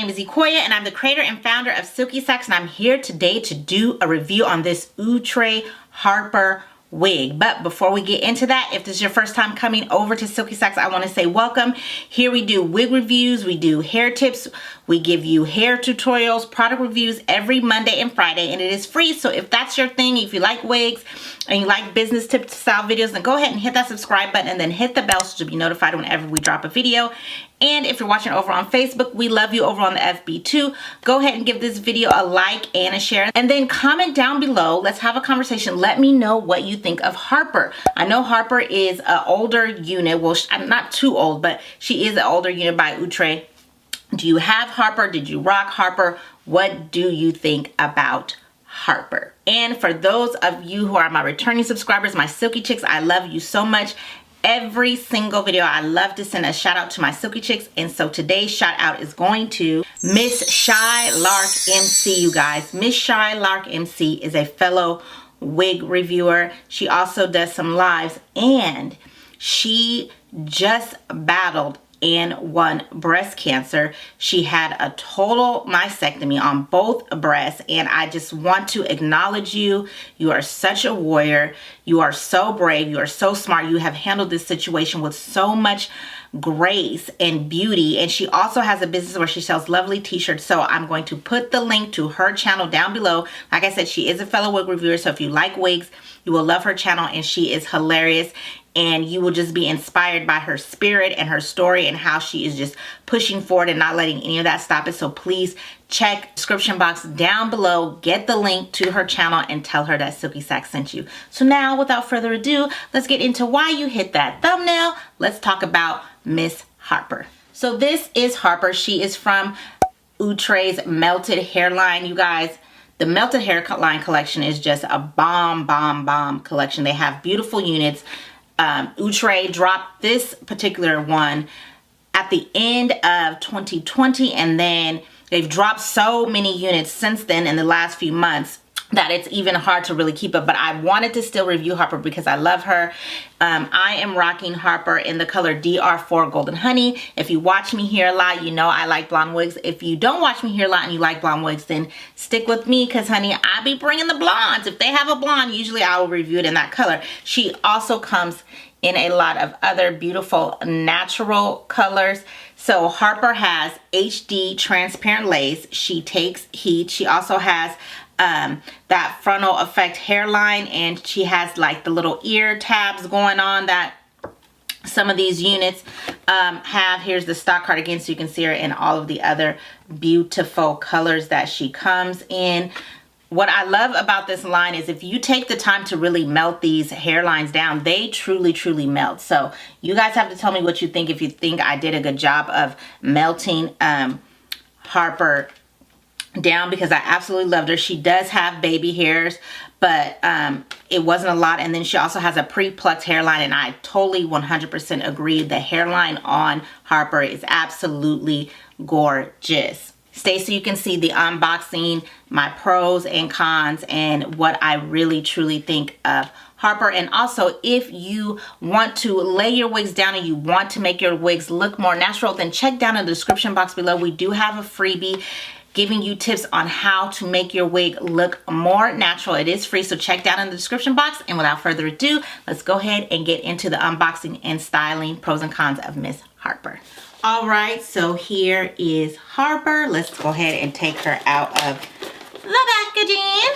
name is Ikoya and I'm the creator and founder of Silky Sax, and I'm here today to do a review on this Outre Harper wig. But before we get into that, if this is your first time coming over to Silky Sax, I want to say welcome. Here we do wig reviews, we do hair tips, we give you hair tutorials, product reviews every Monday and Friday, and it is free. So if that's your thing, if you like wigs and you like business tip style videos, then go ahead and hit that subscribe button and then hit the bell so you'll be notified whenever we drop a video. And if you're watching over on Facebook, we love you over on the FB too. Go ahead and give this video a like and a share, and then comment down below. Let's have a conversation. Let me know what you think of Harper. I know Harper is an older unit. Well, I'm not too old, but she is an older unit by Outre. Do you have Harper? Did you rock Harper? What do you think about Harper? And for those of you who are my returning subscribers, my Silky Chicks, I love you so much. Every single video, I love to send a shout out to my Silky Chicks. And so today's shout out is going to Miss Shy Lark MC, you guys. Miss Shy Lark MC is a fellow wig reviewer. She also does some lives, and she just battled and won breast cancer. She had a total mastectomy on both breasts, and I just want to acknowledge you. You are such a warrior. You are so brave. You are so smart. You have handled this situation with so much grace and beauty. And she also has a business where she sells lovely t-shirts. So I'm going to put the link to her channel down below. Like I said, she is a fellow wig reviewer, so if you like wigs, you will love her channel, and she is hilarious. And you will just be inspired by her spirit and her story and how she is just pushing forward and not letting any of that stop it. So please check the description box down below, get the link to her channel, and tell her that Silky Sax sent you. So now, without further ado, let's get into why you hit that thumbnail. Let's talk about Miss Harper. So this is Harper. She is from Outre's Melted Hairline, you guys. The Melted Hairline collection is just a bomb collection. They have beautiful units. Outre dropped this particular one at the end of 2020, and then they've dropped so many units since then in the last few months that it's even hard to really keep up. But I wanted to still review Harper because I love her. I am rocking Harper in the color DR4 Golden Honey. If you watch me here a lot, you know I like blonde wigs. If you don't watch me here a lot and you like blonde wigs, then stick with me, because honey, I be bringing the blondes. If they have a blonde, usually I will review it in that color. She also comes in a lot of other beautiful natural colors. So Harper has HD transparent lace. She takes heat. She also has that frontal effect hairline, and she has like the little ear tabs going on that some of these units have. Here's the stock cardigan, so you can see her in all of the other beautiful colors that she comes in. What I love about this line is if you take the time to really melt these hairlines down, they truly melt. So you guys have to tell me what you think, if you think I did a good job of melting Harper down, because I absolutely loved her. She does have baby hairs, but it wasn't a lot. And then she also has a pre-plucked hairline, and I totally 100% agree. The hairline on Harper is absolutely gorgeous. Stay so you can see the unboxing, my pros and cons, and what I really truly think of Harper. And also, if you want to lay your wigs down and you want to make your wigs look more natural, then check down in the description box below. We do have a freebie giving you tips on how to make your wig look more natural. It is free, so check down in the description box. And without further ado, let's go ahead and get into the unboxing and styling pros and cons of Miss Harper. All right, so here is Harper. Let's go ahead and take her out of the packaging.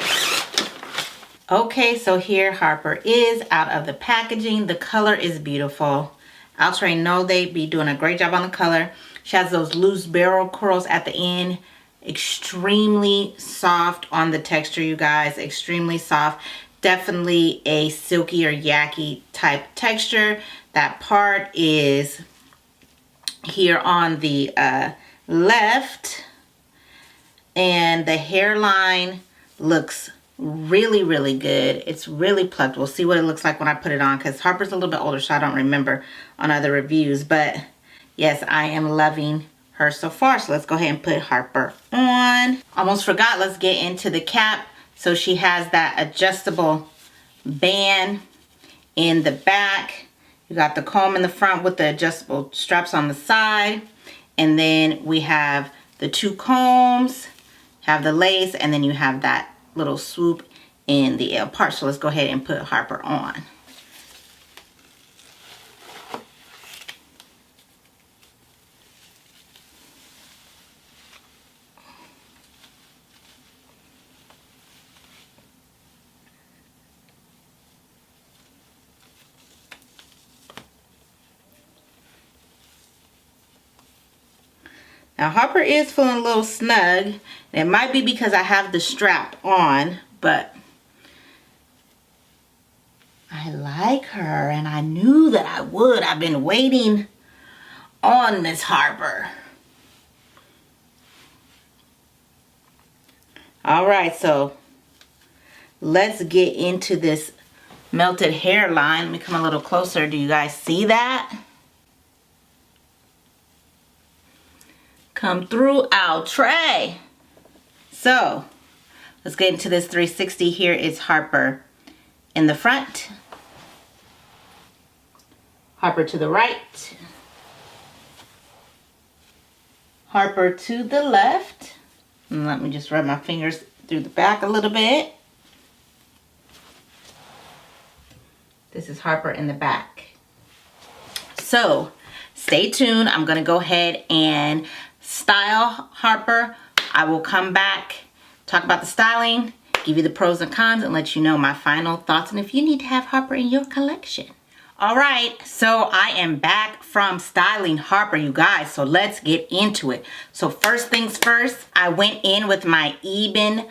Okay, so here Harper is out of the packaging. The color is beautiful. Outre know they be doing a great job on the color. She has those loose barrel curls at the end. Extremely soft on the texture, you guys. Extremely soft. Definitely a silky or yaki type texture. That part is here on the left, and the hairline looks really good. It's really plucked. We'll see what it looks like when I put it on, because Harper's a little bit older, so I don't remember on other reviews. But yes, I am loving her so far. So let's go ahead and put Harper on. Almost forgot, let's get into the cap. So she has that adjustable band in the back. You got the comb in the front with the adjustable straps on the side. And then we have the two combs, have the lace, and then you have that little swoop in the L part. So let's go ahead and put Harper on. Now Harper is feeling a little snug. It might be because I have the strap on, but I like her and I knew that I would. I've been waiting on Miss Harper. All right, so let's get into this melted hairline. Let me come a little closer. Do you guys see that? Come through, Outre. So let's get into this 360. Here is Harper in the front, Harper to the right, Harper to the left. And let me just rub my fingers through the back a little bit. This is Harper in the back. So stay tuned. I'm gonna go ahead and style Harper. I will come back, talk about the styling, give you the pros and cons, and let you know my final thoughts and if you need to have Harper in your collection. All right, so I am back from styling Harper, you guys, so let's get into it. So first things first, I went in with my Ebin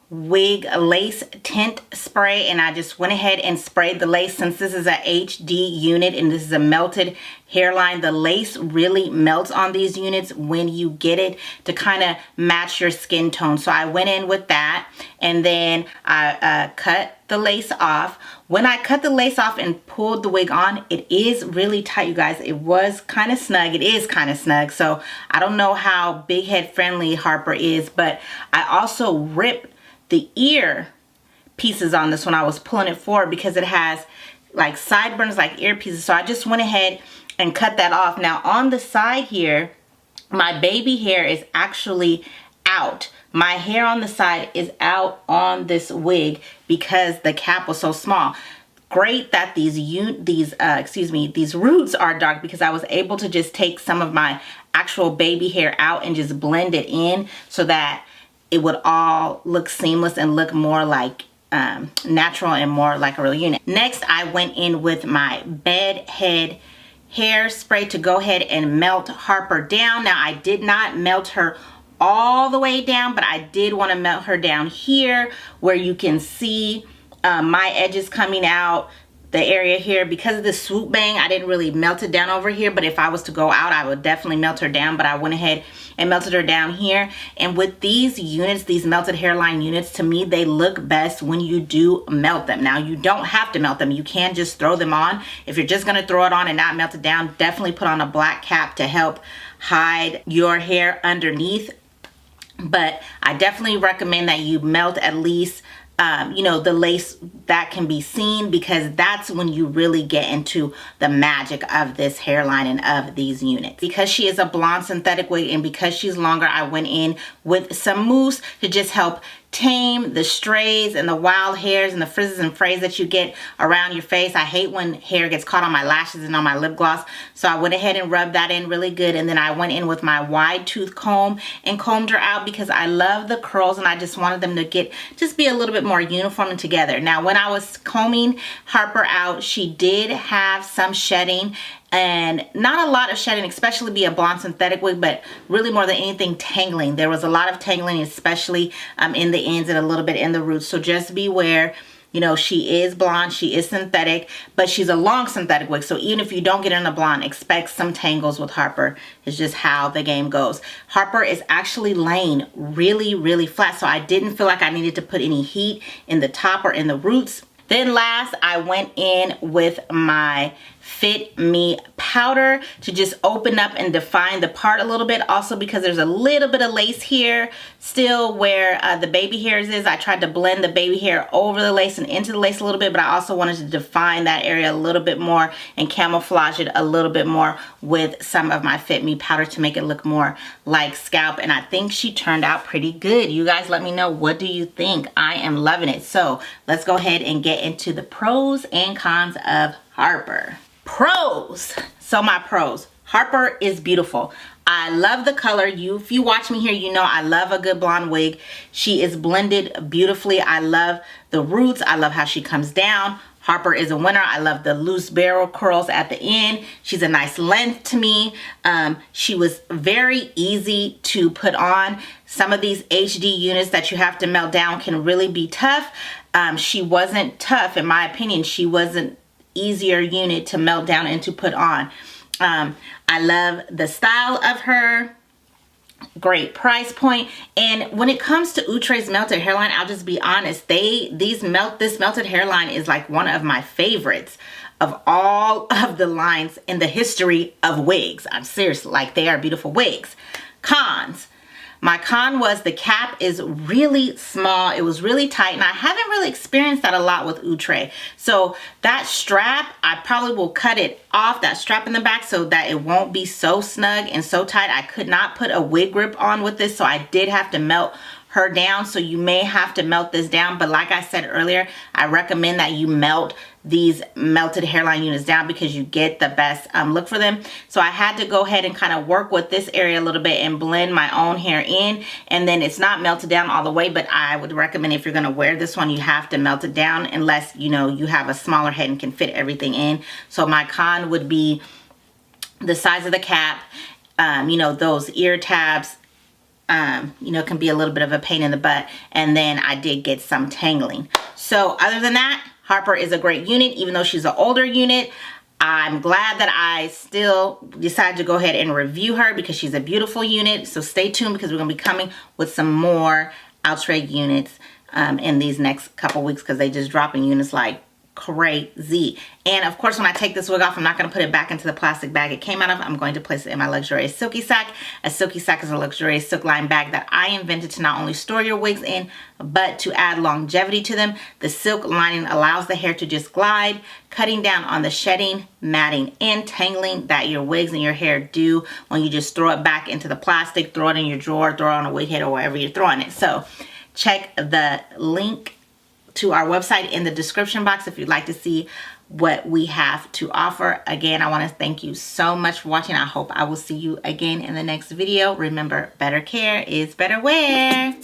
wig lace tint spray, and I just went ahead and sprayed the lace. Since this is a HD unit and this is a melted hairline, the lace really melts on these units when you get it to kind of match your skin tone. So I went in with that, and then I cut the lace off. When I cut the lace off and pulled the wig on, it is really tight, you guys. It was kind of snug. It is kind of snug. So I don't know how big head friendly Harper is, but I also ripped the ear pieces on this when I was pulling it forward because it has like sideburns, like ear pieces. So I just went ahead and cut that off. Now on the side here, my baby hair is actually out. My hair on the side is out on this wig because the cap was so small. Great that these roots are dark, because I was able to just take some of my actual baby hair out and just blend it in so that it would all look seamless and look more like natural and more like a real unit. Next, I went in with my bed head hairspray to go ahead and melt Harper down. Now, I did not melt her all the way down, but I did want to melt her down here where you can see my edges coming out, the area here. Because of the swoop bang, I didn't really melt it down over here, but if I was to go out, I would definitely melt her down. But I went ahead and melted her down here. And with these units, these melted hairline units, to me, they look best when you do melt them. Now, you don't have to melt them. You can just throw them on. If you're just gonna throw it on and not melt it down, definitely put on a black cap to help hide your hair underneath. But I definitely recommend that you melt at least you know, the lace that can be seen, because that's when you really get into the magic of this hairline and of these units. Because she is a blonde synthetic wig and because she's longer, I went in with some mousse to just help tame the strays and the wild hairs and the frizzes and frays that you get around your face. I hate when hair gets caught on my lashes and on my lip gloss. So I went ahead and rubbed that in really good. And then I went in with my wide tooth comb and combed her out because I love the curls and I just wanted them to just be a little bit more uniform and together. Now, when I was combing Harper out, she did have some shedding, and not a lot of shedding, especially be a blonde synthetic wig, but really more than anything, tangling. There was a lot of tangling, especially in the ends and a little bit in the roots. So just beware. You know, she is blonde, she is synthetic, but she's a long synthetic wig. So even if you don't get in the blonde, expect some tangles with Harper. It's just how the game goes. Harper is actually laying really, really flat. So I didn't feel like I needed to put any heat in the top or in the roots. Then last, I went in with my Fit Me powder to just open up and define the part a little bit. Also because there's a little bit of lace here still where the baby hairs is. I tried to blend the baby hair over the lace and into the lace a little bit, but I also wanted to define that area a little bit more and camouflage it a little bit more with some of my Fit Me powder to make it look more like scalp. And I think she turned out pretty good. You guys let me know, what do you think? I am loving it. So let's go ahead and get into the pros and cons of Harper. Pros. So my pros. Harper is beautiful. I love the color. If you watch me here, you know I love a good blonde wig. She is blended beautifully. I love the roots. I love how she comes down. Harper is a winner. I love the loose barrel curls at the end. She's a nice length to me. She was very easy to put on. Some of these HD units that you have to melt down can really be tough. She wasn't tough, in my opinion. She wasn't easier unit to melt down and to put on. I love the style of her. Great price point. And when it comes to Outre's Melted Hairline, I'll just be honest, this Melted Hairline is like one of my favorites of all of the lines in the history of wigs. I'm serious, like they are beautiful wigs. Cons. My con was the cap is really small. It was really tight, and I haven't really experienced that a lot with Outre. So that strap, I probably will cut it off, that strap in the back, so that it won't be so snug and so tight. I could not put a wig grip on with this, so I did have to melt her down. So you may have to melt this down, but like I said earlier, I recommend that you melt these melted hairline units down because you get the best look for them. So I had to go ahead and kind of work with this area a little bit and blend my own hair in, and then it's not melted down all the way, but I would recommend if you're going to wear this one, you have to melt it down unless you know you have a smaller head and can fit everything in. So my con would be the size of the cap. You know, those ear tabs you know, can be a little bit of a pain in the butt, and then I did get some tangling. So other than that, Harper is a great unit. Even though she's an older unit, I'm glad that I still decided to go ahead and review her because she's a beautiful unit. So stay tuned because we're going to be coming with some more Outre units in these next couple weeks because they just dropping units like crazy. And of course, when I take this wig off, I'm not going to put it back into the plastic bag it came out of. I'm going to place it in my luxurious silky sack. A silky sack is a luxurious silk lined bag that I invented to not only store your wigs in, but to add longevity to them. The silk lining allows the hair to just glide, cutting down on the shedding, matting, and tangling that your wigs and your hair do when you just throw it back into the plastic, throw it in your drawer, throw it on a wig head or wherever you're throwing it. So check the link to our website in the description box if you'd like to see what we have to offer. Again, I want to thank you so much for watching. I hope I will see you again in the next video. Remember, better care is better wear.